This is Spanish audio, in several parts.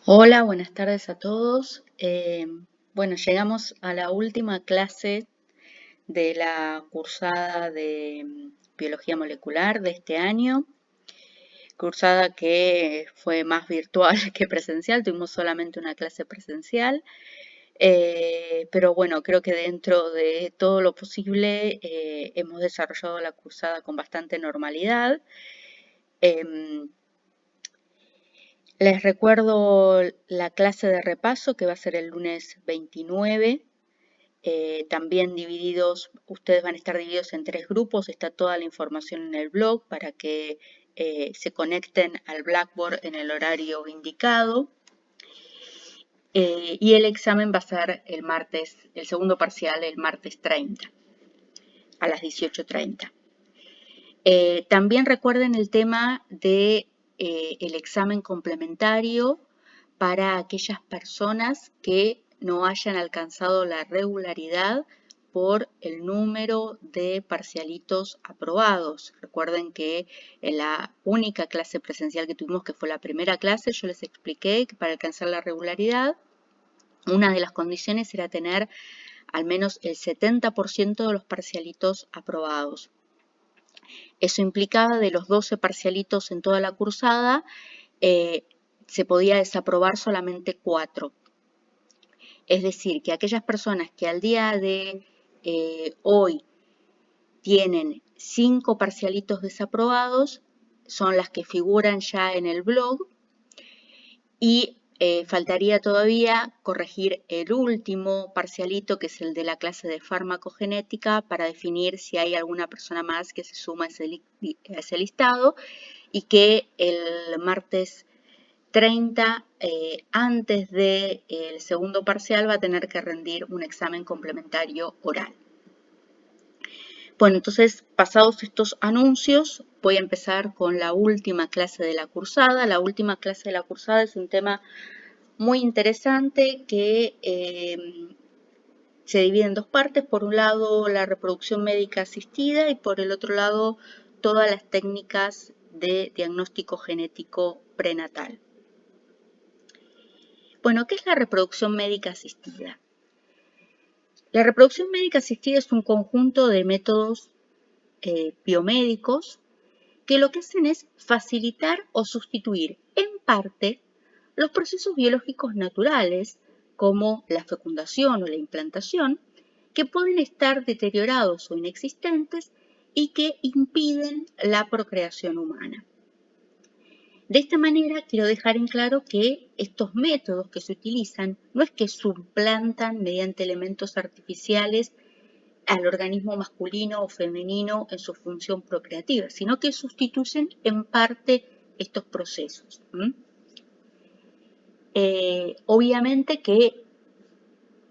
Hola, buenas tardes a todos. Bueno, llegamos a la última clase de la cursada de Biología Molecular de este año, cursada que fue más virtual que presencial, tuvimos solamente una clase presencial, pero bueno, creo que dentro de todo lo posible hemos desarrollado la cursada con bastante normalidad. Em, Les recuerdo la clase de repaso que va a ser el lunes 29. También divididos, ustedes van a estar divididos en 3 grupos, está toda la información en el blog para que se conecten al Blackboard en el horario indicado. Y el examen va a ser el martes, el segundo parcial el martes 30 a las 18:30. También recuerden el tema de el examen complementario para aquellas personas que no hayan alcanzado la regularidad por el número de parcialitos aprobados. Recuerden que en la única clase presencial que tuvimos, que fue la primera clase, yo les expliqué que para alcanzar la regularidad, una de las condiciones era tener al menos el 70% de los parcialitos aprobados. Eso implicaba de los 12 parcialitos en toda la cursada, se podía desaprobar solamente 4. Es decir, que aquellas personas que al día de hoy tienen 5 parcialitos desaprobados son las que figuran ya en el blog y faltaría todavía corregir el último parcialito, que es el de la clase de farmacogenética, para definir si hay alguna persona más que se suma a ese listado y que el martes 30, antes del segundo parcial, va a tener que rendir un examen complementario oral. Bueno, entonces, pasados estos anuncios, voy a empezar con la última clase de la cursada. La última clase de la cursada es un tema muy interesante que se divide en 2 partes. Por un lado, la reproducción médica asistida y por el otro lado, todas las técnicas de diagnóstico genético prenatal. Bueno, ¿qué es la reproducción médica asistida? La reproducción médica asistida es un conjunto de métodos biomédicos que lo que hacen es facilitar o sustituir en parte los procesos biológicos naturales, como la fecundación o la implantación, que pueden estar deteriorados o inexistentes y que impiden la procreación humana. De esta manera quiero dejar en claro que estos métodos que se utilizan no es que suplantan mediante elementos artificiales al organismo masculino o femenino en su función procreativa, sino que sustituyen en parte estos procesos. Obviamente que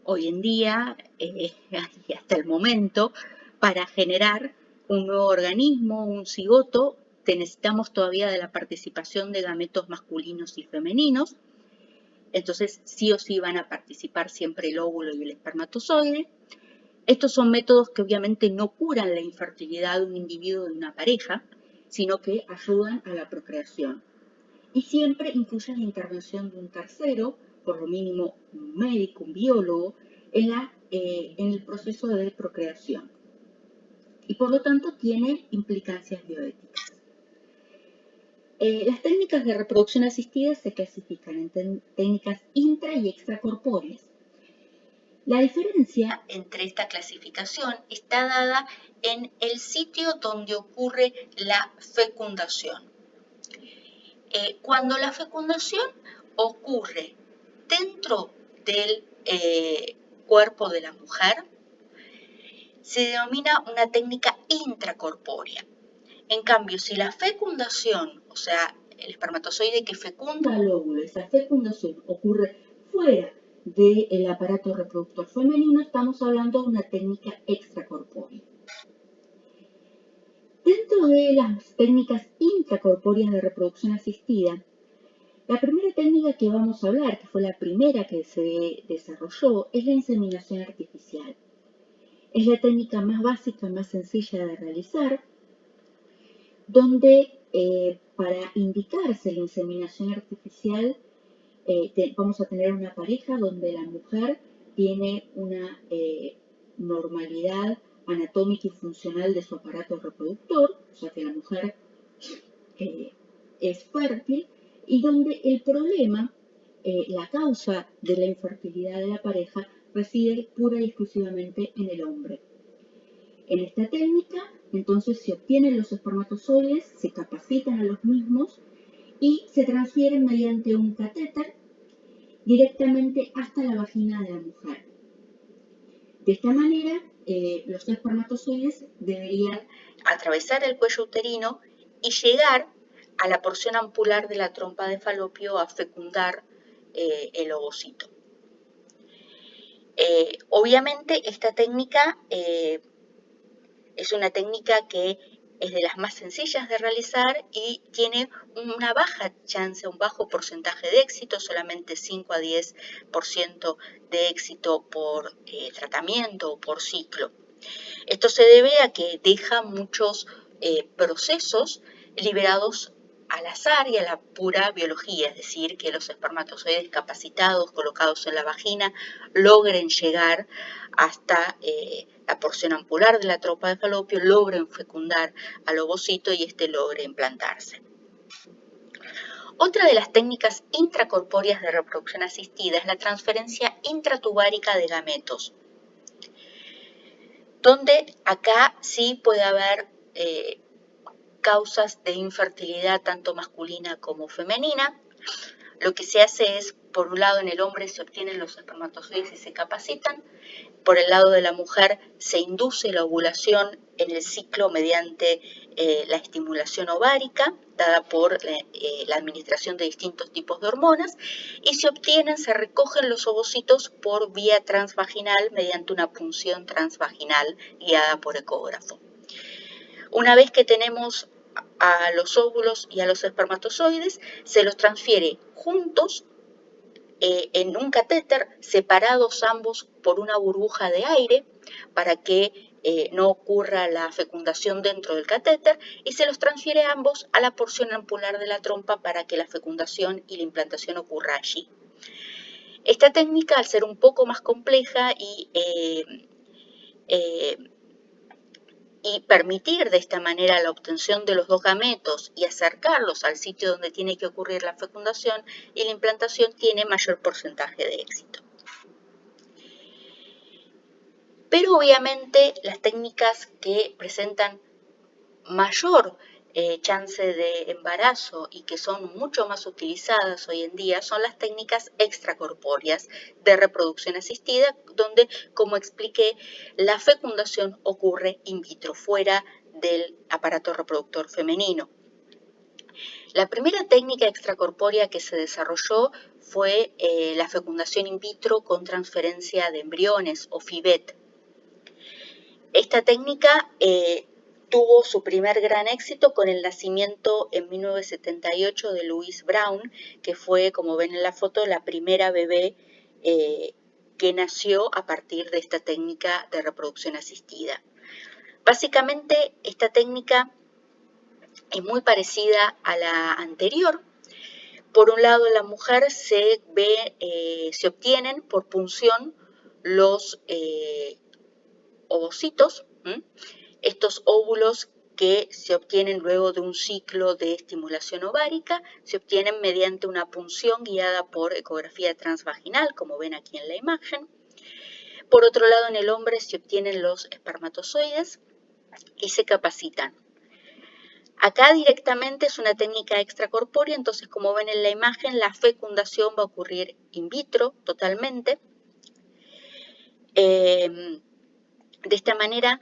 hoy en día, y hasta el momento, para generar un nuevo organismo, un cigoto, necesitamos todavía de la participación de gametos masculinos y femeninos. Entonces, sí o sí van a participar siempre el óvulo y el espermatozoide. Estos son métodos que obviamente no curan la infertilidad de un individuo, de una pareja, sino que ayudan a la procreación. Y siempre incluyen la intervención de un tercero, por lo mínimo un médico, un biólogo, en el proceso de procreación. Y por lo tanto tiene implicancias bioéticas. Las técnicas de reproducción asistida se clasifican en técnicas intra y extracorpóreas. La diferencia entre esta clasificación está dada en el sitio donde ocurre la fecundación. Cuando la fecundación ocurre dentro del cuerpo de la mujer, se denomina una técnica intracorpórea. En cambio, si la fecundación, o sea, el espermatozoide que fecunda al óvulo, esa fecundación ocurre fuera del aparato reproductor femenino, estamos hablando de una técnica extracorpórea. Dentro de las técnicas intracorpóreas de reproducción asistida, la primera técnica que vamos a hablar, que fue la primera que se desarrolló, es la inseminación artificial. Es la técnica más básica, más sencilla de realizar, donde para indicarse la inseminación artificial vamos a tener una pareja donde la mujer tiene una normalidad anatómica y funcional de su aparato reproductor, o sea que la mujer es fértil, y donde el problema, la causa de la infertilidad de la pareja, reside pura y exclusivamente en el hombre. En esta técnica, entonces, se obtienen los espermatozoides, se capacitan a los mismos y se transfieren mediante un catéter directamente hasta la vagina de la mujer. De esta manera, los espermatozoides deberían atravesar el cuello uterino y llegar a la porción ampular de la trompa de Falopio a fecundar el ovocito. Obviamente esta técnica es una técnica que es de las más sencillas de realizar y tiene una baja chance, un bajo porcentaje de éxito, solamente 5 a 10% de éxito por tratamiento o por ciclo. Esto se debe a que deja muchos procesos liberados al azar y a la pura biología, es decir, que los espermatozoides capacitados colocados en la vagina logren llegar hasta la porción ampular de la trompa de Falopio, logren fecundar al ovocito y éste logre implantarse. Otra de las técnicas intracorpóreas de reproducción asistida es la transferencia intratubárica de gametos, donde acá sí puede haber causas de infertilidad tanto masculina como femenina. Lo que se hace es, por un lado en el hombre se obtienen los espermatozoides y se capacitan, por el lado de la mujer se induce la ovulación en el ciclo mediante la estimulación ovárica, dada por la administración de distintos tipos de hormonas, y se recogen los ovocitos por vía transvaginal mediante una punción transvaginal guiada por ecógrafo. Una vez que tenemos a los óvulos y a los espermatozoides, se los transfiere juntos en un catéter, separados ambos por una burbuja de aire para que no ocurra la fecundación dentro del catéter, y se los transfiere ambos a la porción ampular de la trompa para que la fecundación y la implantación ocurra allí. Esta técnica, al ser un poco más compleja y permitir de esta manera la obtención de los dos gametos y acercarlos al sitio donde tiene que ocurrir la fecundación y la implantación, tiene mayor porcentaje de éxito. Pero obviamente las técnicas que presentan mayor chance de embarazo y que son mucho más utilizadas hoy en día son las técnicas extracorpóreas de reproducción asistida, donde, como expliqué, la fecundación ocurre in vitro, fuera del aparato reproductor femenino. La primera técnica extracorpórea que se desarrolló fue la fecundación in vitro con transferencia de embriones o FIVET. Esta técnica tuvo su primer gran éxito con el nacimiento en 1978 de Louise Brown, que fue, como ven en la foto, la primera bebé que nació a partir de esta técnica de reproducción asistida. Básicamente, esta técnica es muy parecida a la anterior. Por un lado, en la mujer se obtienen por punción los ovocitos, estos óvulos que se obtienen luego de un ciclo de estimulación ovárica, se obtienen mediante una punción guiada por ecografía transvaginal, como ven aquí en la imagen. Por otro lado, en el hombre se obtienen los espermatozoides y se capacitan. Acá directamente es una técnica extracorpórea, entonces como ven en la imagen, la fecundación va a ocurrir in vitro totalmente. De esta manera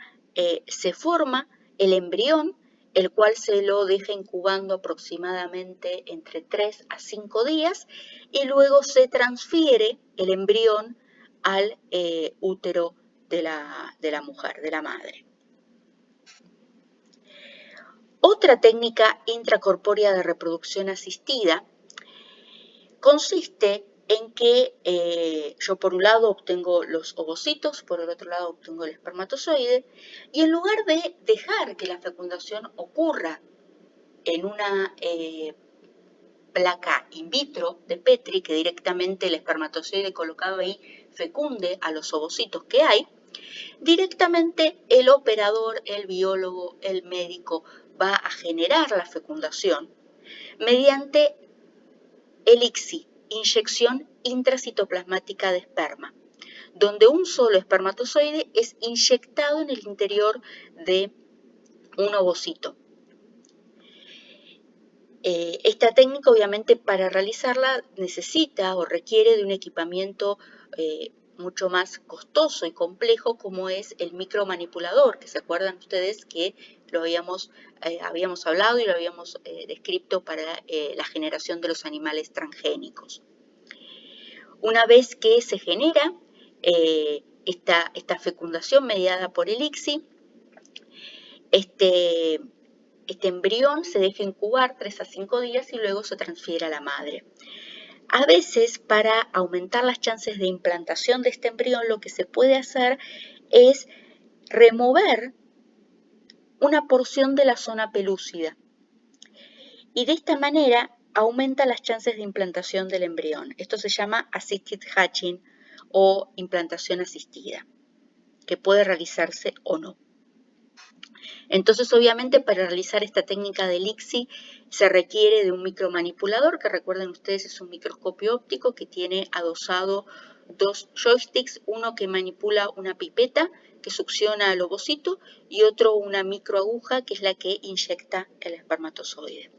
se forma el embrión, el cual se lo deja incubando aproximadamente entre 3 a 5 días y luego se transfiere el embrión al útero de la mujer, de la madre. Otra técnica intracorpórea de reproducción asistida consiste en que yo por un lado obtengo los ovocitos, por el otro lado obtengo el espermatozoide, y en lugar de dejar que la fecundación ocurra en una placa in vitro de Petri, que directamente el espermatozoide colocado ahí fecunde a los ovocitos que hay, directamente el operador, el biólogo, el médico va a generar la fecundación mediante el ICSI, inyección intracitoplasmática de esperma, donde un solo espermatozoide es inyectado en el interior de un ovocito. Esta técnica, obviamente, para realizarla necesita o requiere de un equipamiento mucho más costoso y complejo, como es el micromanipulador, que se acuerdan ustedes que lo habíamos hablado y lo habíamos descrito para la generación de los animales transgénicos. Una vez que se genera esta fecundación mediada por el ICSI, este embrión se deja incubar 3 a 5 días y luego se transfiere a la madre. A veces, para aumentar las chances de implantación de este embrión, lo que se puede hacer es remover una porción de la zona pelúcida. Y de esta manera aumenta las chances de implantación del embrión. Esto se llama assisted hatching o implantación asistida, que puede realizarse o no. Entonces, obviamente, para realizar esta técnica del ICSI se requiere de un micromanipulador, que recuerden ustedes es un microscopio óptico que tiene adosado 2 joysticks, uno que manipula una pipeta que succiona al ovocito y otro una microaguja que es la que inyecta el espermatozoide.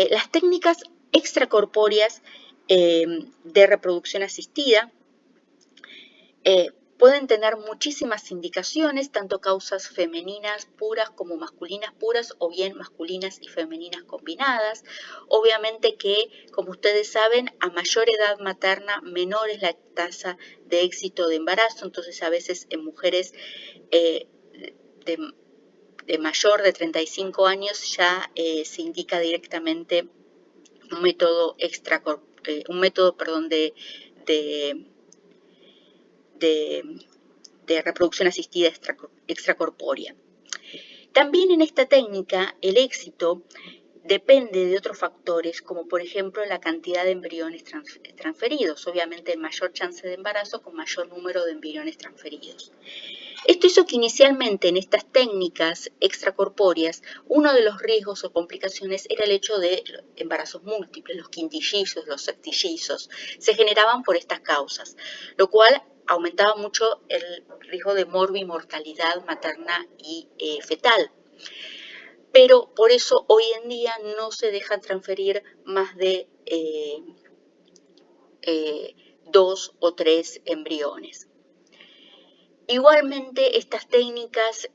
Las técnicas extracorpóreas de reproducción asistida pueden tener muchísimas indicaciones, tanto causas femeninas puras como masculinas puras o bien masculinas y femeninas combinadas. Obviamente que, como ustedes saben, a mayor edad materna, menor es la tasa de éxito de embarazo, entonces a veces en mujeres de mayor de 35 años ya se indica directamente un método de reproducción asistida extracorpórea. También en esta técnica el éxito depende de otros factores, como por ejemplo la cantidad de embriones transferidos, obviamente mayor chance de embarazo con mayor número de embriones transferidos. Esto hizo que inicialmente en estas técnicas extracorpóreas uno de los riesgos o complicaciones era el hecho de embarazos múltiples, los quintillizos, los sextillizos, se generaban por estas causas, lo cual aumentaba mucho el riesgo de morbimortalidad materna y fetal. Pero por eso hoy en día no se dejan transferir más de 2 o 3 embriones. Igualmente, estas técnicas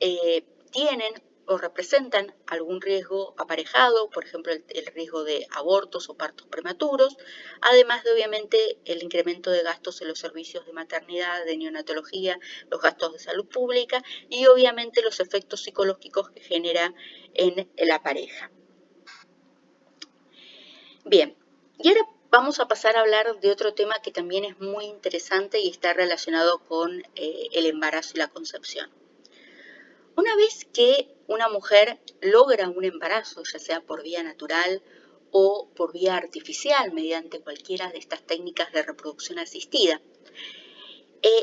tienen o representan algún riesgo aparejado, por ejemplo, el riesgo de abortos o partos prematuros, además de, obviamente, el incremento de gastos en los servicios de maternidad, de neonatología, los gastos de salud pública y, obviamente, los efectos psicológicos que genera en la pareja. Bien, y ahora vamos a pasar a hablar de otro tema que también es muy interesante y está relacionado con el embarazo y la concepción. Una vez que una mujer logra un embarazo, ya sea por vía natural o por vía artificial, mediante cualquiera de estas técnicas de reproducción asistida,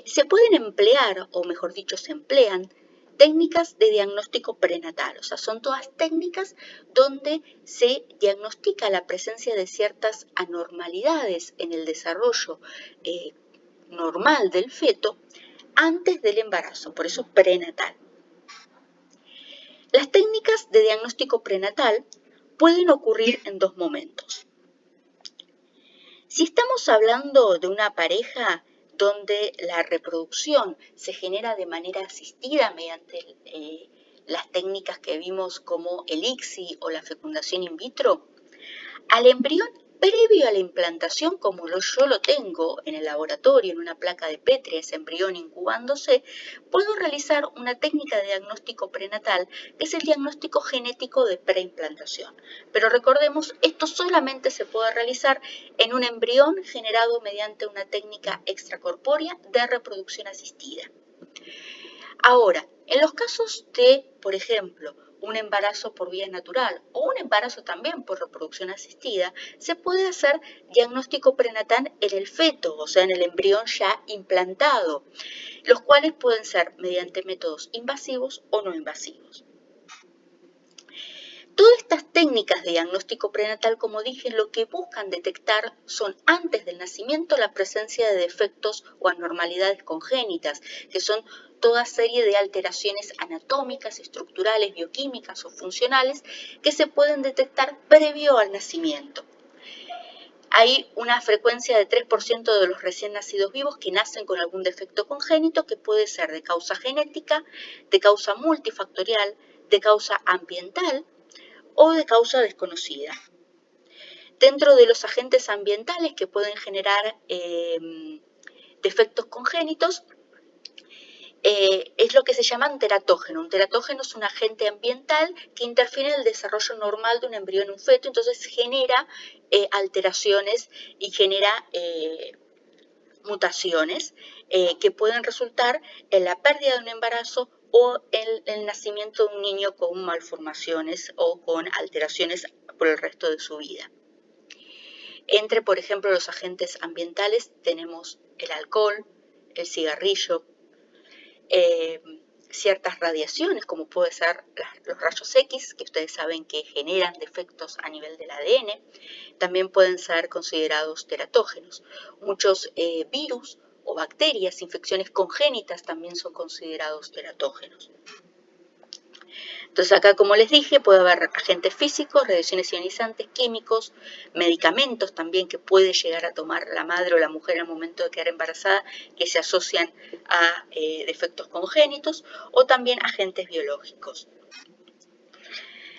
se pueden emplear, o mejor dicho, se emplean técnicas de diagnóstico prenatal, o sea, son todas técnicas donde se diagnostica la presencia de ciertas anormalidades en el desarrollo normal del feto antes del embarazo, por eso prenatal. Las técnicas de diagnóstico prenatal pueden ocurrir en 2 momentos. Si estamos hablando de una pareja donde la reproducción se genera de manera asistida mediante las técnicas que vimos como el ICSI o la fecundación in vitro, al embrión previo a la implantación, como yo lo tengo en el laboratorio, en una placa de Petri, ese embrión incubándose, puedo realizar una técnica de diagnóstico prenatal, que es el diagnóstico genético de preimplantación. Pero recordemos, esto solamente se puede realizar en un embrión generado mediante una técnica extracorpórea de reproducción asistida. Ahora, en los casos de, por ejemplo, un embarazo por vía natural o un embarazo también por reproducción asistida, se puede hacer diagnóstico prenatal en el feto, o sea, en el embrión ya implantado, los cuales pueden ser mediante métodos invasivos o no invasivos. Todas estas técnicas de diagnóstico prenatal, como dije, lo que buscan detectar son antes del nacimiento la presencia de defectos o anormalidades congénitas, que son toda serie de alteraciones anatómicas, estructurales, bioquímicas o funcionales que se pueden detectar previo al nacimiento. Hay una frecuencia de 3% de los recién nacidos vivos que nacen con algún defecto congénito que puede ser de causa genética, de causa multifactorial, de causa ambiental o de causa desconocida. Dentro de los agentes ambientales que pueden generar defectos congénitos, es lo que se llama un teratógeno. Un teratógeno es un agente ambiental que interfiere en el desarrollo normal de un embrión en un feto, entonces genera alteraciones y genera mutaciones que pueden resultar en la pérdida de un embarazo o en el nacimiento de un niño con malformaciones o con alteraciones por el resto de su vida. Entre, por ejemplo, los agentes ambientales tenemos el alcohol, el cigarrillo, ciertas radiaciones, como puede ser los rayos X, que ustedes saben que generan defectos a nivel del ADN, también pueden ser considerados teratógenos. Muchos virus o bacterias, infecciones congénitas también son considerados teratógenos. Entonces acá, como les dije, puede haber agentes físicos, radiaciones ionizantes, químicos, medicamentos también que puede llegar a tomar la madre o la mujer al momento de quedar embarazada que se asocian a defectos congénitos o también agentes biológicos.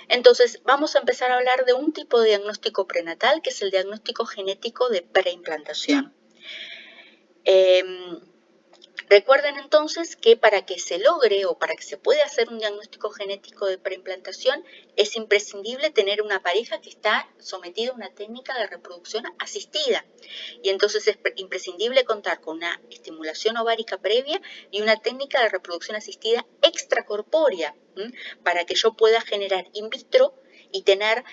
Entonces vamos a empezar a hablar de un tipo de diagnóstico prenatal que es el diagnóstico genético de preimplantación. Recuerden entonces que para que se logre o para que se pueda hacer un diagnóstico genético de preimplantación es imprescindible tener una pareja que está sometida a una técnica de reproducción asistida. Y entonces es imprescindible contar con una estimulación ovárica previa y una técnica de reproducción asistida extracorpórea para que yo pueda generar in vitro y tener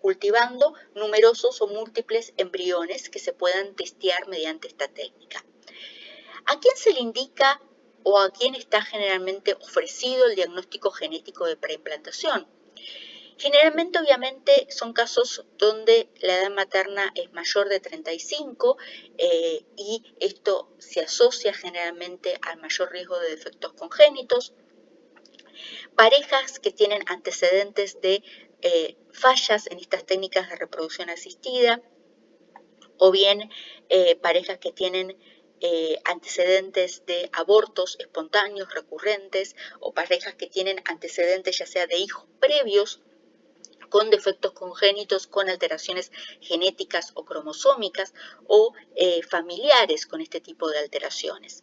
cultivando numerosos o múltiples embriones que se puedan testear mediante esta técnica. ¿A quién se le indica o a quién está generalmente ofrecido el diagnóstico genético de preimplantación? Generalmente, obviamente, son casos donde la edad materna es mayor de 35 y esto se asocia generalmente al mayor riesgo de defectos congénitos. Parejas que tienen antecedentes de fallas en estas técnicas de reproducción asistida o bien parejas que tienen antecedentes de abortos espontáneos recurrentes o parejas que tienen antecedentes ya sea de hijos previos con defectos congénitos, con alteraciones genéticas o cromosómicas o familiares con este tipo de alteraciones.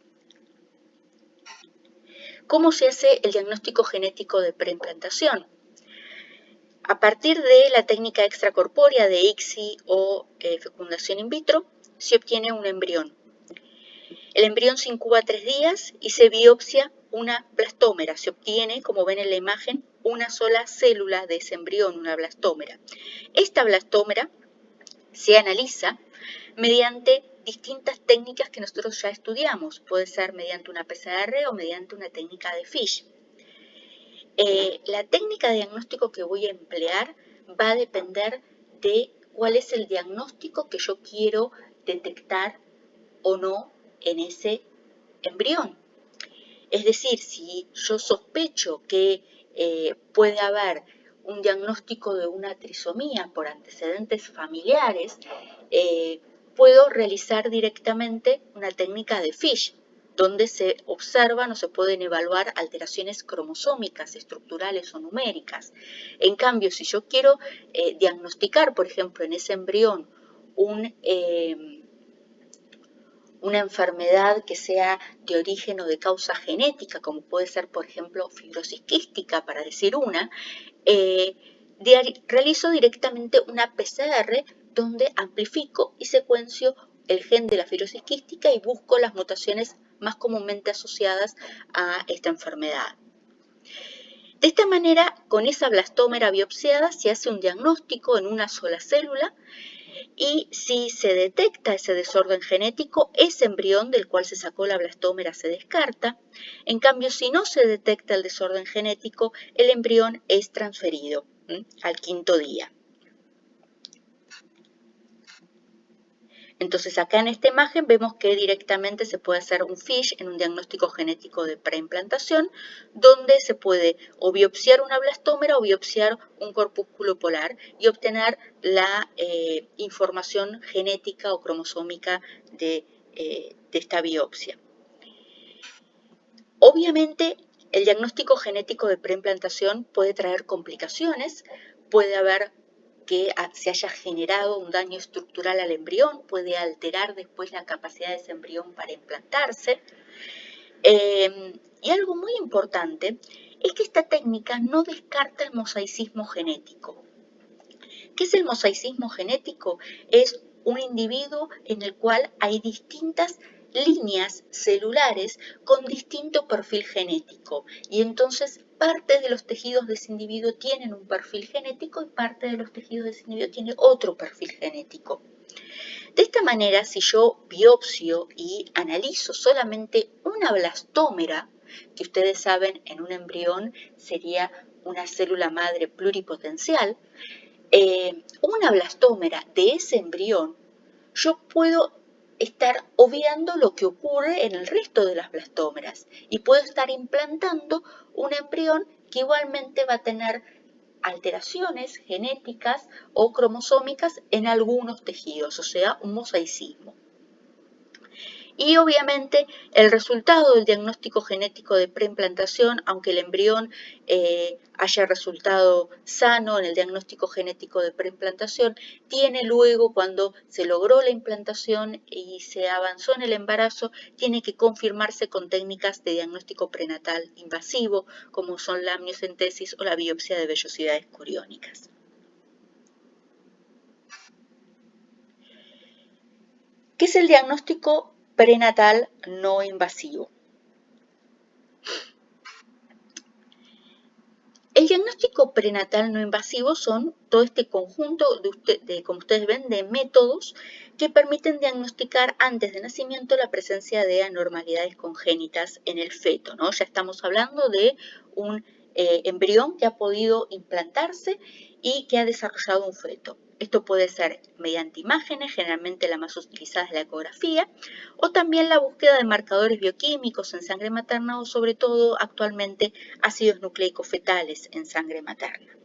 ¿Cómo se hace el diagnóstico genético de preimplantación? A partir de la técnica extracorpórea de ICSI o fecundación in vitro, se obtiene un embrión. El embrión se incuba 3 días y se biopsia una blastómera. Se obtiene, como ven en la imagen, una sola célula de ese embrión, una blastómera. Esta blastómera se analiza mediante distintas técnicas que nosotros ya estudiamos. Puede ser mediante una PCR o mediante una técnica de FISH. La técnica de diagnóstico que voy a emplear va a depender de cuál es el diagnóstico que yo quiero detectar o no en ese embrión. Es decir, si yo sospecho que puede haber un diagnóstico de una trisomía por antecedentes familiares, puedo realizar directamente una técnica de FISH, donde se observan o se pueden evaluar alteraciones cromosómicas, estructurales o numéricas. En cambio, si yo quiero diagnosticar, por ejemplo, en ese embrión una enfermedad que sea de origen o de causa genética, como puede ser, por ejemplo, fibrosis quística, para decir una, realizo directamente una PCR donde amplifico y secuencio el gen de la fibrosis quística y busco las mutaciones más comúnmente asociadas a esta enfermedad. De esta manera, con esa blastómera biopsiada se hace un diagnóstico en una sola célula y si se detecta ese desorden genético, ese embrión del cual se sacó la blastómera se descarta. En cambio, si no se detecta el desorden genético, el embrión es transferido al 5º día. Entonces acá en esta imagen vemos que directamente se puede hacer un FISH en un diagnóstico genético de preimplantación, donde se puede o biopsiar una blastómera o biopsiar un corpúsculo polar y obtener la información genética o cromosómica de esta biopsia. Obviamente, el diagnóstico genético de preimplantación puede traer complicaciones, puede haber que se haya generado un daño estructural al embrión, puede alterar después la capacidad de ese embrión para implantarse. Y algo muy importante es que esta técnica no descarta el mosaicismo genético. ¿Qué es el mosaicismo genético? Es un individuo en el cual hay distintas líneas celulares con distinto perfil genético y entonces parte de los tejidos de ese individuo tienen un perfil genético y parte de los tejidos de ese individuo tiene otro perfil genético. De esta manera, si yo biopsio y analizo solamente una blastómera, que ustedes saben en un embrión sería una célula madre pluripotencial, una blastómera de ese embrión, yo puedo estar obviando lo que ocurre en el resto de las blastómeras y puedo estar implantando un embrión que igualmente va a tener alteraciones genéticas o cromosómicas en algunos tejidos, o sea, un mosaicismo. Y obviamente el resultado del diagnóstico genético de preimplantación, aunque el embrión haya resultado sano en el diagnóstico genético de preimplantación, tiene luego, cuando se logró la implantación y se avanzó en el embarazo, tiene que confirmarse con técnicas de diagnóstico prenatal invasivo, como son la amniocentesis o la biopsia de vellosidades coriónicas. ¿Qué es el diagnóstico prenatal no invasivo? El diagnóstico prenatal no invasivo son todo este conjunto como ustedes ven, de métodos que permiten diagnosticar antes de nacimiento la presencia de anormalidades congénitas en el feto, ¿no? Ya estamos hablando de un embrión que ha podido implantarse y que ha desarrollado un feto. Esto puede ser mediante imágenes, generalmente la más utilizada es la ecografía, o también la búsqueda de marcadores bioquímicos en sangre materna o sobre todo actualmente ácidos nucleicos fetales en sangre materna.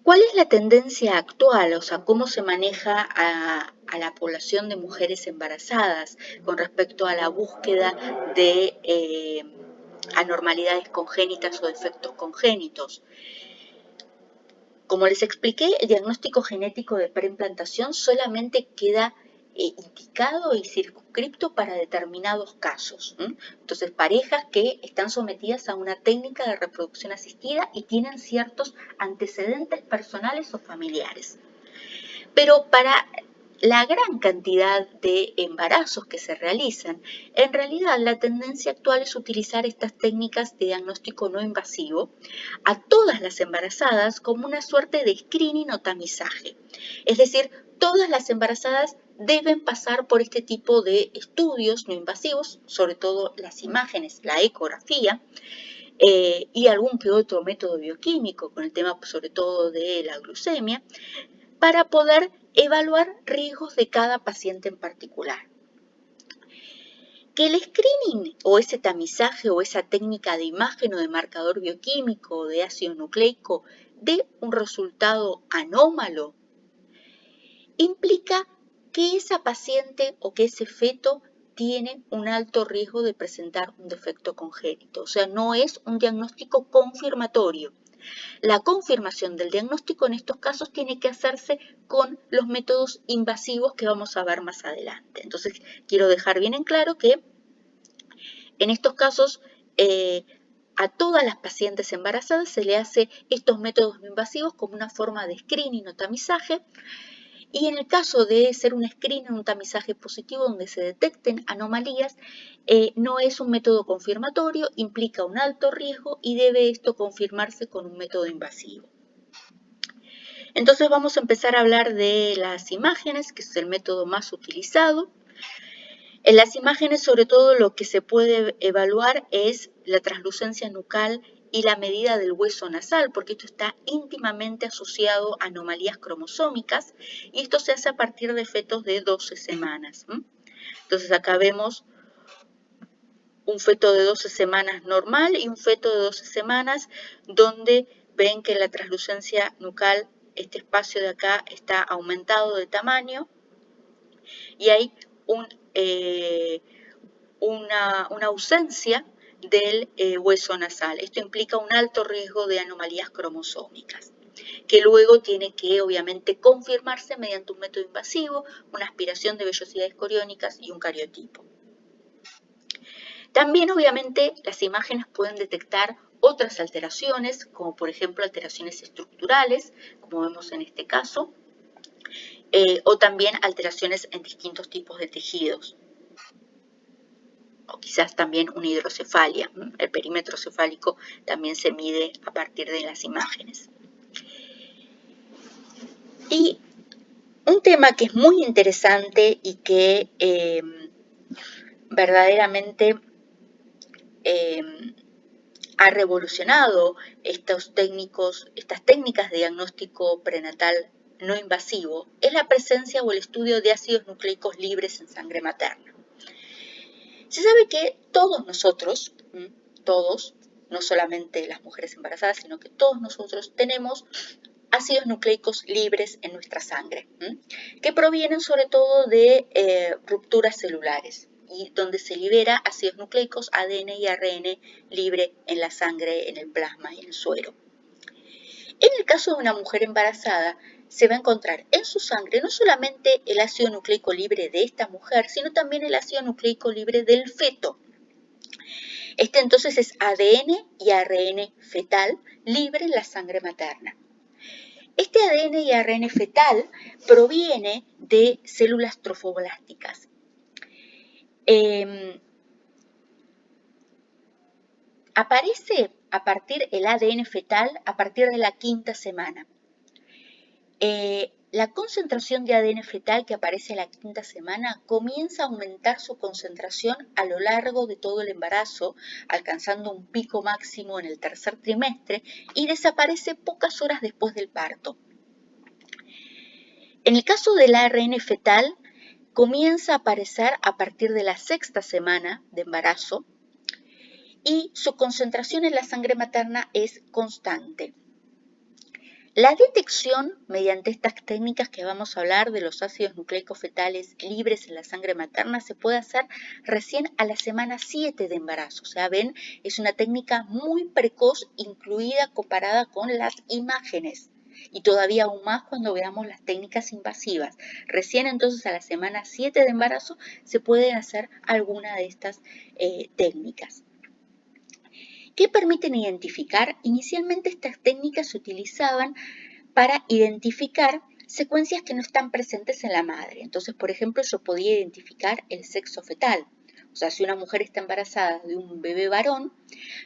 ¿Cuál es la tendencia actual? O sea, ¿cómo se maneja a la población de mujeres embarazadas con respecto a la búsqueda de anormalidades congénitas o defectos congénitos? Como les expliqué, el diagnóstico genético de preimplantación solamente queda indicado y circunscripto para determinados casos. Entonces, parejas que están sometidas a una técnica de reproducción asistida y tienen ciertos antecedentes personales o familiares. Pero para la gran cantidad de embarazos que se realizan, en realidad la tendencia actual es utilizar estas técnicas de diagnóstico no invasivo a todas las embarazadas como una suerte de screening o tamizaje. Es decir, todas las embarazadas deben pasar por este tipo de estudios no invasivos, sobre todo las imágenes, la ecografía, y algún que otro método bioquímico, con el tema sobre todo de la glucemia, para poder evaluar riesgos de cada paciente en particular. Que el screening o ese tamizaje o esa técnica de imagen o de marcador bioquímico o de ácido nucleico dé un resultado anómalo, implica que esa paciente o que ese feto tiene un alto riesgo de presentar un defecto congénito, o sea, no es un diagnóstico confirmatorio. La confirmación del diagnóstico en estos casos tiene que hacerse con los métodos invasivos que vamos a ver más adelante. Entonces, quiero dejar bien en claro que en estos casos a todas las pacientes embarazadas se le hace estos métodos no invasivos como una forma de screening o tamizaje Y en el caso de ser un screening, un tamizaje positivo donde se detecten anomalías, no es un método confirmatorio, implica un alto riesgo y debe esto confirmarse con un método invasivo. Entonces vamos a empezar a hablar de las imágenes, que es el método más utilizado. En las imágenes, sobre todo, lo que se puede evaluar es la translucencia nucal y la medida del hueso nasal, porque esto está íntimamente asociado a anomalías cromosómicas, y esto se hace a partir de fetos de 12 semanas. Entonces acá vemos un feto de 12 semanas normal y un feto de 12 semanas donde ven que la translucencia nucal, este espacio de acá, está aumentado de tamaño y hay una ausencia del hueso nasal. Esto implica un alto riesgo de anomalías cromosómicas, que luego tiene que obviamente confirmarse mediante un método invasivo, una aspiración de vellosidades coriónicas y un cariotipo. También obviamente las imágenes pueden detectar otras alteraciones, como por ejemplo alteraciones estructurales, como vemos en este caso, o también alteraciones en distintos tipos de tejidos, o quizás también una hidrocefalia. El perímetro cefálico también se mide a partir de las imágenes. Y un tema que es muy interesante y que verdaderamente ha revolucionado estas técnicas de diagnóstico prenatal no invasivo, es la presencia o el estudio de ácidos nucleicos libres en sangre materna. Se sabe que todos nosotros, todos, no solamente las mujeres embarazadas, sino que todos nosotros tenemos ácidos nucleicos libres en nuestra sangre, que provienen sobre todo de rupturas celulares y donde se libera ácidos nucleicos, ADN y ARN libre en la sangre, en el plasma y en el suero. En el caso de una mujer embarazada, se va a encontrar en su sangre no solamente el ácido nucleico libre de esta mujer, sino también el ácido nucleico libre del feto. Este entonces es ADN y ARN fetal libre en la sangre materna. Este ADN y ARN fetal proviene de células trofoblásticas. Aparece a partir el ADN fetal a partir de la 5ª semana. La concentración de ADN fetal que aparece a la 5ª semana comienza a aumentar su concentración a lo largo de todo el embarazo, alcanzando un pico máximo en el 3er trimestre y desaparece pocas horas después del parto. En el caso del ARN fetal, comienza a aparecer a partir de la 6ª semana de embarazo y su concentración en la sangre materna es constante. La detección mediante estas técnicas que vamos a hablar de los ácidos nucleicos fetales libres en la sangre materna se puede hacer recién a la semana 7 de embarazo. O sea, ven, es una técnica muy precoz incluida comparada con las imágenes. Y todavía aún más cuando veamos las técnicas invasivas. Recién entonces a la semana 7 de embarazo se pueden hacer alguna de estas técnicas. ¿Qué permiten identificar? Inicialmente estas técnicas se utilizaban para identificar secuencias que no están presentes en la madre. Entonces, por ejemplo, yo podía identificar el sexo fetal. O sea, si una mujer está embarazada de un bebé varón,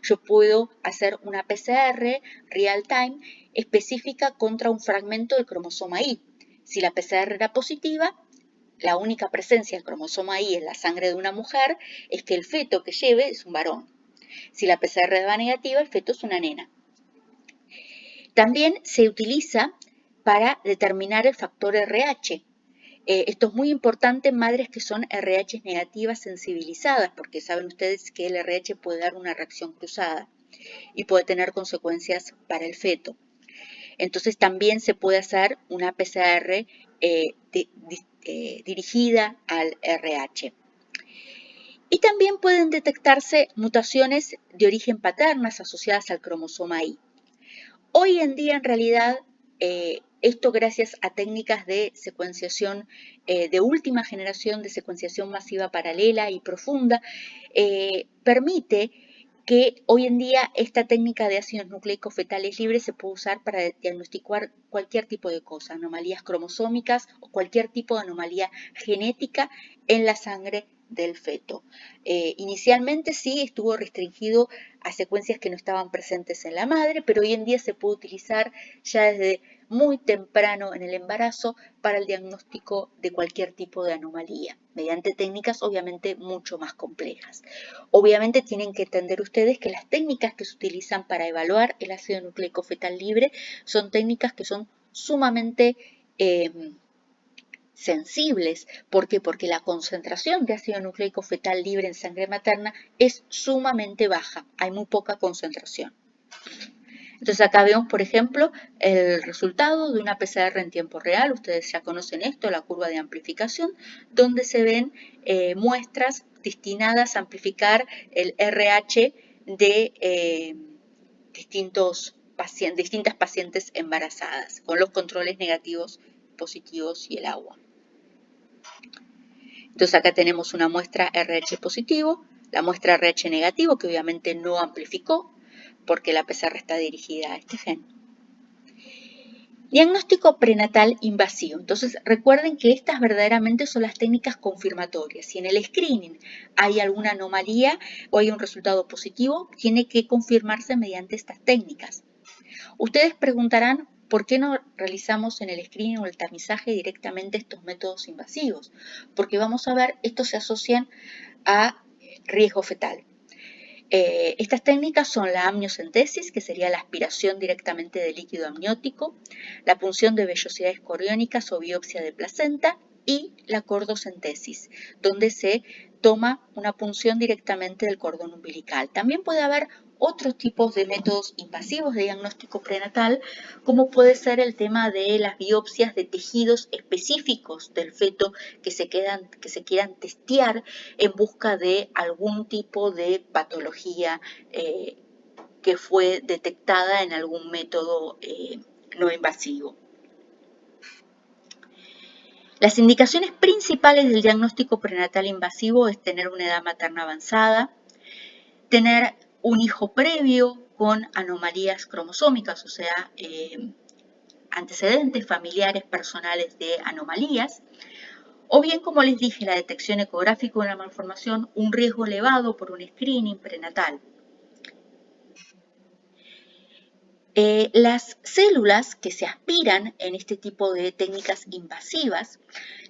yo puedo hacer una PCR real time específica contra un fragmento del cromosoma Y. Si la PCR era positiva, la única presencia del cromosoma Y en la sangre de una mujer es que el feto que lleve es un varón. Si la PCR va negativa, el feto es una nena. También se utiliza para determinar el factor RH. Esto es muy importante en madres que son RH negativas sensibilizadas, porque saben ustedes que el RH puede dar una reacción cruzada y puede tener consecuencias para el feto. Entonces también se puede hacer una PCR dirigida al RH. Y también pueden detectarse mutaciones de origen paternas asociadas al cromosoma Y. Hoy en día, en realidad, esto gracias a técnicas de secuenciación de última generación, de secuenciación masiva paralela y profunda, permite que hoy en día esta técnica de ácidos nucleicos fetales libres se puede usar para diagnosticar cualquier tipo de cosa, anomalías cromosómicas o cualquier tipo de anomalía genética en la sangre del feto. Inicialmente sí estuvo restringido a secuencias que no estaban presentes en la madre, pero hoy en día se puede utilizar ya desde muy temprano en el embarazo para el diagnóstico de cualquier tipo de anomalía, mediante técnicas obviamente mucho más complejas. Obviamente tienen que entender ustedes que las técnicas que se utilizan para evaluar el ácido nucleico fetal libre son técnicas que son sumamente sensibles. ¿Por qué? Porque la concentración de ácido nucleico fetal libre en sangre materna es sumamente baja, hay muy poca concentración. Entonces acá vemos, por ejemplo, el resultado de una PCR en tiempo real. Ustedes ya conocen esto, la curva de amplificación, donde se ven muestras destinadas a amplificar el RH de distintas pacientes embarazadas, con los controles negativos, positivos y el agua. Entonces acá tenemos una muestra RH positivo, la muestra RH negativo, que obviamente no amplificó, porque la PCR está dirigida a este gen. Diagnóstico prenatal invasivo. Entonces recuerden que estas verdaderamente son las técnicas confirmatorias. Si en el screening hay alguna anomalía o hay un resultado positivo, tiene que confirmarse mediante estas técnicas. Ustedes preguntarán por qué no realizamos en el screening o el tamizaje directamente estos métodos invasivos. Porque vamos a ver, estos se asocian a riesgo fetal. Estas técnicas son la amniocentesis, que sería la aspiración directamente de líquido amniótico, la punción de vellosidades coriónicas o biopsia de placenta y la cordocentesis, donde se toma una punción directamente del cordón umbilical. También puede haber otros tipos de métodos invasivos de diagnóstico prenatal, como puede ser el tema de las biopsias de tejidos específicos del feto que se quieran testear en busca de algún tipo de patología que fue detectada en algún método no invasivo. Las indicaciones principales del diagnóstico prenatal invasivo es tener una edad materna avanzada, tener un hijo previo con anomalías cromosómicas, o sea, antecedentes familiares personales de anomalías, o bien, como les dije, la detección ecográfica de una malformación, un riesgo elevado por un screening prenatal. Las células que se aspiran en este tipo de técnicas invasivas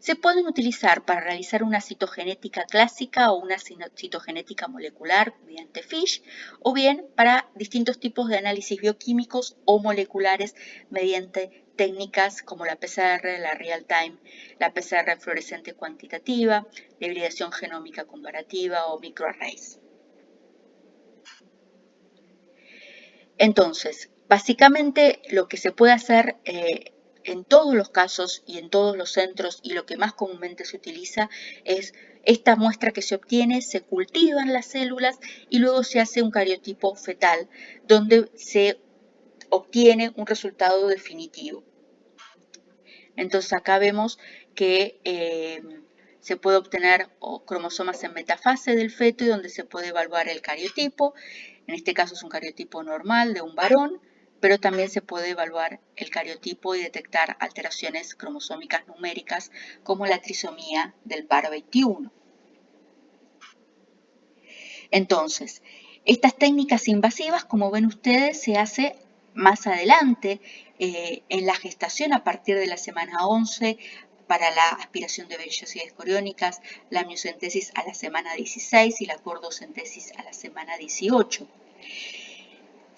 se pueden utilizar para realizar una citogenética clásica o una citogenética molecular mediante FISH, o bien para distintos tipos de análisis bioquímicos o moleculares mediante técnicas como la PCR, la real-time, la PCR fluorescente cuantitativa, la hibridación genómica comparativa o microarrays. Entonces, básicamente lo que se puede hacer en todos los casos y en todos los centros, y lo que más comúnmente se utiliza, es esta muestra que se obtiene, se cultivan las células y luego se hace un cariotipo fetal donde se obtiene un resultado definitivo. Entonces acá vemos que se puede obtener cromosomas en metafase del feto y donde se puede evaluar el cariotipo. En este caso es un cariotipo normal de un varón, pero también se puede evaluar el cariotipo y detectar alteraciones cromosómicas numéricas como la trisomía del par 21. Entonces, estas técnicas invasivas, como ven ustedes, se hace más adelante en la gestación a partir de la semana 11 para la aspiración de vellosidades coriónicas, la amniocentesis a la semana 16 y la cordocentesis a la semana 18.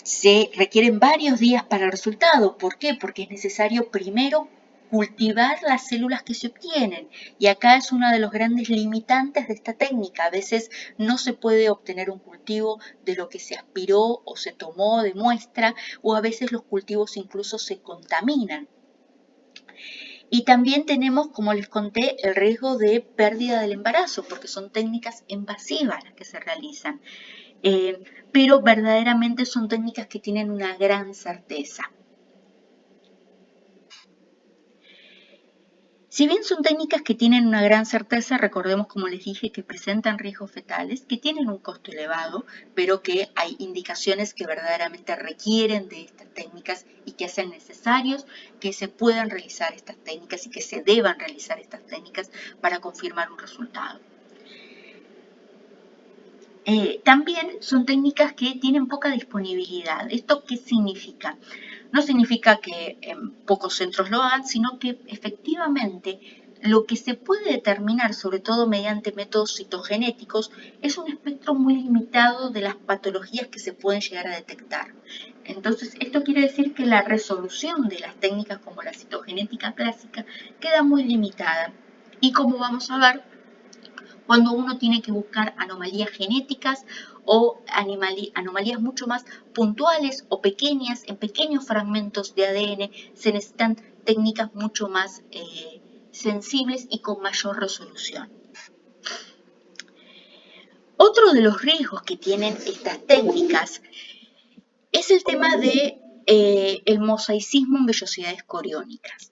Se requieren varios días para el resultado. ¿Por qué? Porque es necesario primero cultivar las células que se obtienen. Y acá es uno de los grandes limitantes de esta técnica. A veces no se puede obtener un cultivo de lo que se aspiró o se tomó de muestra, o a veces los cultivos incluso se contaminan. Y también tenemos, como les conté, el riesgo de pérdida del embarazo, porque son técnicas invasivas las que se realizan. Pero verdaderamente son técnicas que tienen una gran certeza. Si bien son técnicas que tienen una gran certeza, recordemos, como les dije, que presentan riesgos fetales, que tienen un costo elevado, pero que hay indicaciones que verdaderamente requieren de estas técnicas y que hacen necesarios que se puedan realizar estas técnicas y que se deban realizar estas técnicas para confirmar un resultado. También son técnicas que tienen poca disponibilidad. ¿Esto qué significa? No significa que pocos centros lo hagan, sino que efectivamente lo que se puede determinar, sobre todo mediante métodos citogenéticos, es un espectro muy limitado de las patologías que se pueden llegar a detectar. Entonces, esto quiere decir que la resolución de las técnicas como la citogenética clásica queda muy limitada. Y como vamos a ver, cuando uno tiene que buscar anomalías genéticas o anomalías mucho más puntuales o pequeñas, en pequeños fragmentos de ADN, se necesitan técnicas mucho más sensibles y con mayor resolución. Otro de los riesgos que tienen estas técnicas es el tema de el mosaicismo en vellosidades coriónicas.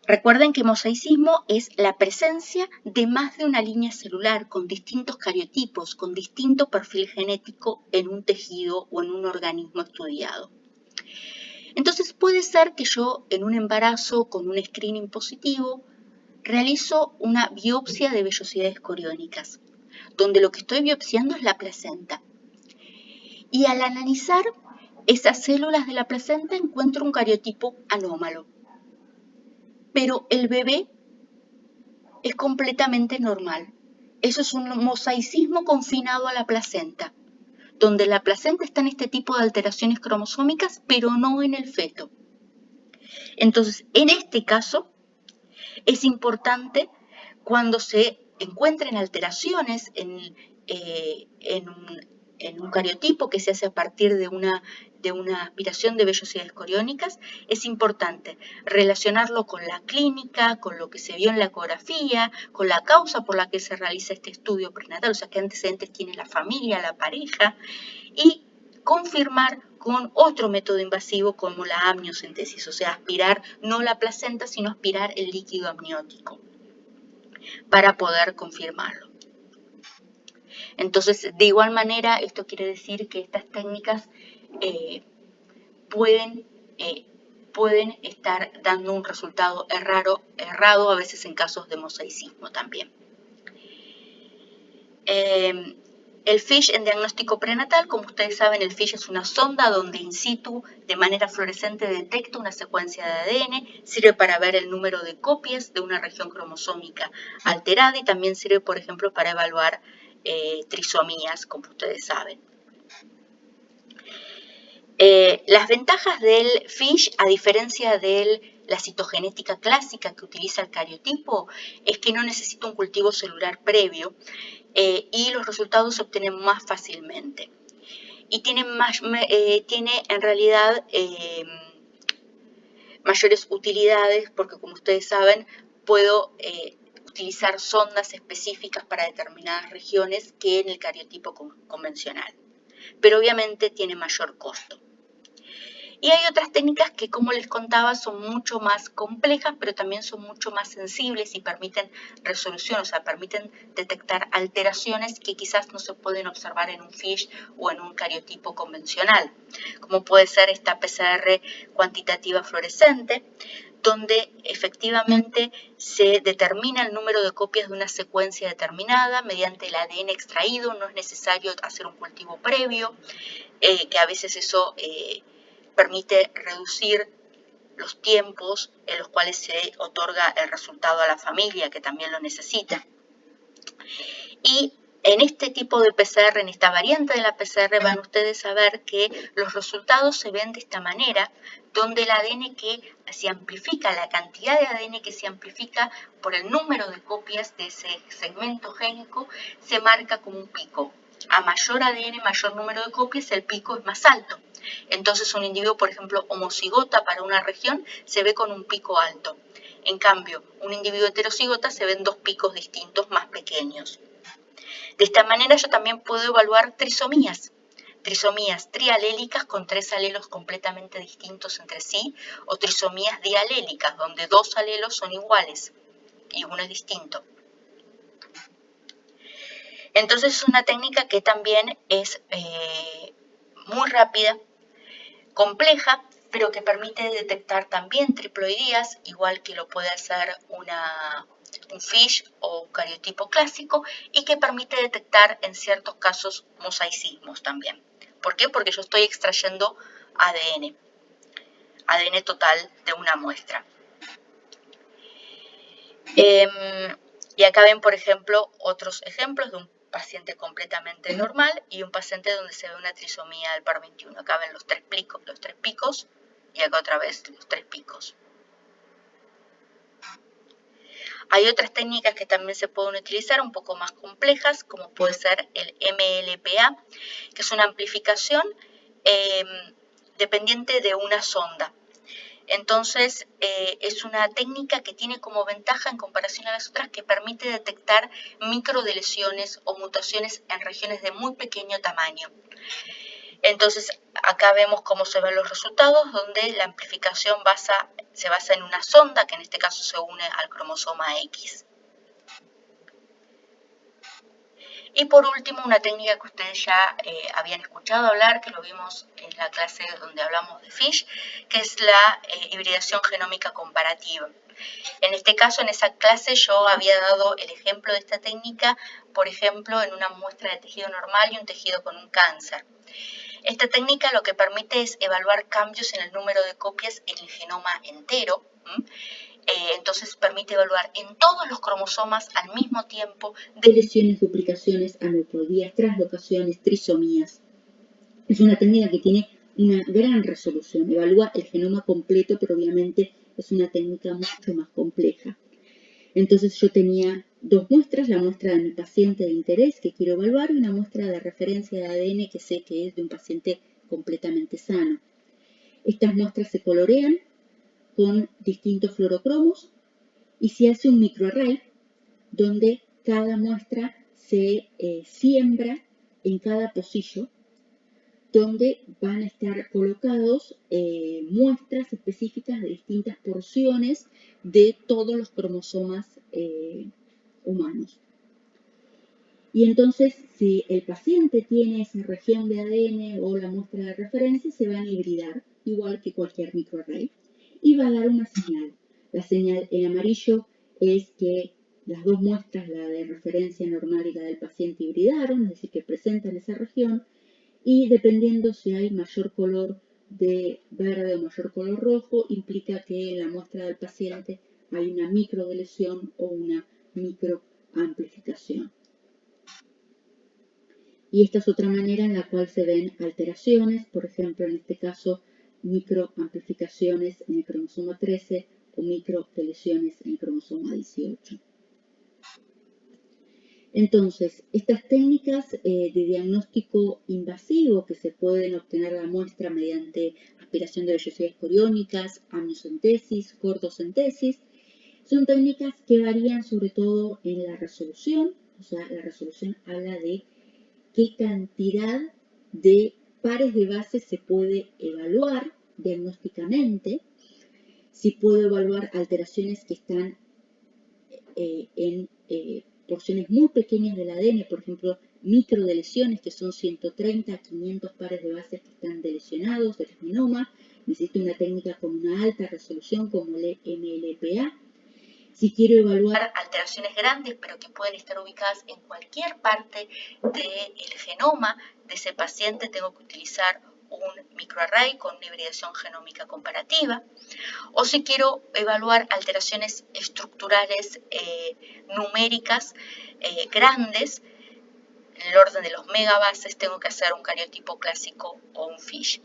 Recuerden que mosaicismo es la presencia de más de una línea celular con distintos cariotipos, con distinto perfil genético en un tejido o en un organismo estudiado. Entonces puede ser que yo en un embarazo con un screening positivo realizo una biopsia de vellosidades coriónicas, donde lo que estoy biopsiando es la placenta. Y al analizar esas células de la placenta encuentro un cariotipo anómalo. Pero el bebé es completamente normal. Eso es un mosaicismo confinado a la placenta, donde la placenta está en este tipo de alteraciones cromosómicas, pero no en el feto. Entonces, en este caso, es importante cuando se encuentren alteraciones en un cariotipo que se hace a partir de una aspiración de vellosidades coriónicas, es importante relacionarlo con la clínica, con lo que se vio en la ecografía, con la causa por la que se realiza este estudio prenatal, o sea, qué antecedentes tiene la familia, la pareja, y confirmar con otro método invasivo como la amniocentesis, o sea, aspirar no la placenta, sino aspirar el líquido amniótico para poder confirmarlo. Entonces, de igual manera, esto quiere decir que estas técnicas pueden estar dando un resultado errado a veces en casos de mosaicismo también. El FISH en diagnóstico prenatal, como ustedes saben, el FISH es una sonda donde in situ, de manera fluorescente, detecta una secuencia de ADN, sirve para ver el número de copias de una región cromosómica alterada y también sirve, por ejemplo, para evaluar trisomías, como ustedes saben. Las ventajas del FISH, a diferencia de la citogenética clásica que utiliza el cariotipo, es que no necesita un cultivo celular previo y los resultados se obtienen más fácilmente. Y tiene en realidad mayores utilidades porque, como ustedes saben, puedo utilizar sondas específicas para determinadas regiones que en el cariotipo convencional. Pero obviamente tiene mayor costo. Y hay otras técnicas que, como les contaba, son mucho más complejas, pero también son mucho más sensibles y permiten resolución, o sea, permiten detectar alteraciones que quizás no se pueden observar en un FISH o en un cariotipo convencional, como puede ser esta PCR cuantitativa fluorescente, donde efectivamente se determina el número de copias de una secuencia determinada mediante el ADN extraído, no es necesario hacer un cultivo previo, que a veces eso permite reducir los tiempos en los cuales se otorga el resultado a la familia, que también lo necesita. Y en este tipo de PCR, en esta variante de la PCR, van ustedes a ver que los resultados se ven de esta manera, donde el ADN que se amplifica, la cantidad de ADN que se amplifica por el número de copias de ese segmento génico, se marca como un pico. A mayor ADN, mayor número de copias, el pico es más alto. Entonces un individuo, por ejemplo, homocigota para una región, se ve con un pico alto. En cambio, un individuo heterocigota se ven dos picos distintos más pequeños. De esta manera yo también puedo evaluar trisomías, trisomías trialélicas con 3 alelos completamente distintos entre sí, o trisomías dialélicas, donde 2 alelos son iguales y uno es distinto. Entonces es una técnica que también es muy rápida, compleja, pero que permite detectar también triploidías, igual que lo puede hacer un FISH o un cariotipo clásico, y que permite detectar en ciertos casos mosaicismos también. ¿Por qué? Porque yo estoy extrayendo ADN total de una muestra. Y acá ven, por ejemplo, otros ejemplos de un paciente completamente normal y un paciente donde se ve una trisomía del par 21. Acá ven los tres picos, y acá otra vez los 3 picos. Hay otras técnicas que también se pueden utilizar, un poco más complejas, como puede ser el MLPA, que es una amplificación dependiente de una sonda. Entonces, es una técnica que tiene como ventaja en comparación a las otras que permite detectar microlesiones o mutaciones en regiones de muy pequeño tamaño. Entonces, acá vemos cómo se ven los resultados, donde la amplificación se basa en una sonda, que en este caso se une al cromosoma X. Y por último, una técnica que ustedes ya habían escuchado hablar, que lo vimos en la clase donde hablamos de FISH, que es la hibridación genómica comparativa. En este caso, en esa clase yo había dado el ejemplo de esta técnica, por ejemplo, en una muestra de tejido normal y un tejido con un cáncer. Esta técnica lo que permite es evaluar cambios en el número de copias en el genoma entero. Entonces permite evaluar en todos los cromosomas al mismo tiempo deleciones, duplicaciones, aneuploidías, translocaciones, trisomías. Es una técnica que tiene una gran resolución, evalúa el genoma completo, pero obviamente es una técnica mucho más compleja. Entonces yo tenía 2 muestras, la muestra de mi paciente de interés que quiero evaluar y una muestra de referencia de ADN que sé que es de un paciente completamente sano. Estas muestras se colorean con distintos fluorocromos y se hace un microarray donde cada muestra se siembra en cada pocillo, donde van a estar colocados muestras específicas de distintas porciones de todos los cromosomas humanos. Y entonces, si el paciente tiene esa región de ADN o la muestra de referencia, se van a hibridar, igual que cualquier microarray, y va a dar una señal. La señal en amarillo es que las 2 muestras, la de referencia normal y la del paciente, hibridaron, es decir, que presentan esa región, y dependiendo si hay mayor color de verde o mayor color rojo, implica que en la muestra del paciente hay una microdeleción o una microamplificación. Y esta es otra manera en la cual se ven alteraciones, por ejemplo, en este caso, microamplificaciones en el cromosoma 13 o microdeleciones en el cromosoma 18. Entonces, estas técnicas de diagnóstico invasivo que se pueden obtener la muestra mediante aspiración de vellosidades coriónicas, amniocentesis, cortocentesis, son técnicas que varían sobre todo en la resolución, o sea, la resolución habla de qué cantidad de pares de bases se puede evaluar diagnósticamente, si puedo evaluar alteraciones que están en porciones muy pequeñas del ADN, por ejemplo, microdeleciones que son 130 a 500 pares de bases que están delecionados del genoma. Necesito una técnica con una alta resolución como el MLPA. Si quiero evaluar alteraciones grandes, pero que pueden estar ubicadas en cualquier parte del genoma de ese paciente, tengo que utilizar un microarray con una hibridación genómica comparativa. O si quiero evaluar alteraciones estructurales numéricas grandes, en el orden de los megabases, tengo que hacer un cariotipo clásico o un FISH.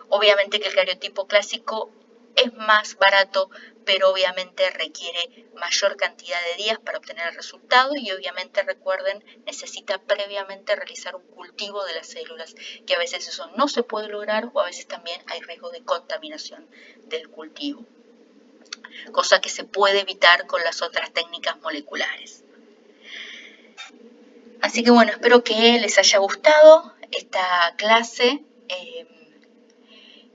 Obviamente que el cariotipo clásico es más barato, pero obviamente requiere mayor cantidad de días para obtener el resultado y obviamente, recuerden, necesita previamente realizar un cultivo de las células, que a veces eso no se puede lograr o a veces también hay riesgo de contaminación del cultivo, cosa que se puede evitar con las otras técnicas moleculares. Así que bueno, espero que les haya gustado esta clase.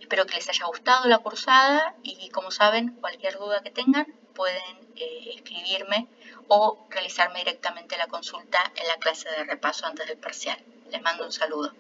Espero que les haya gustado la cursada y, como saben, cualquier duda que tengan pueden escribirme o realizarme directamente la consulta en la clase de repaso antes del parcial. Les mando un saludo.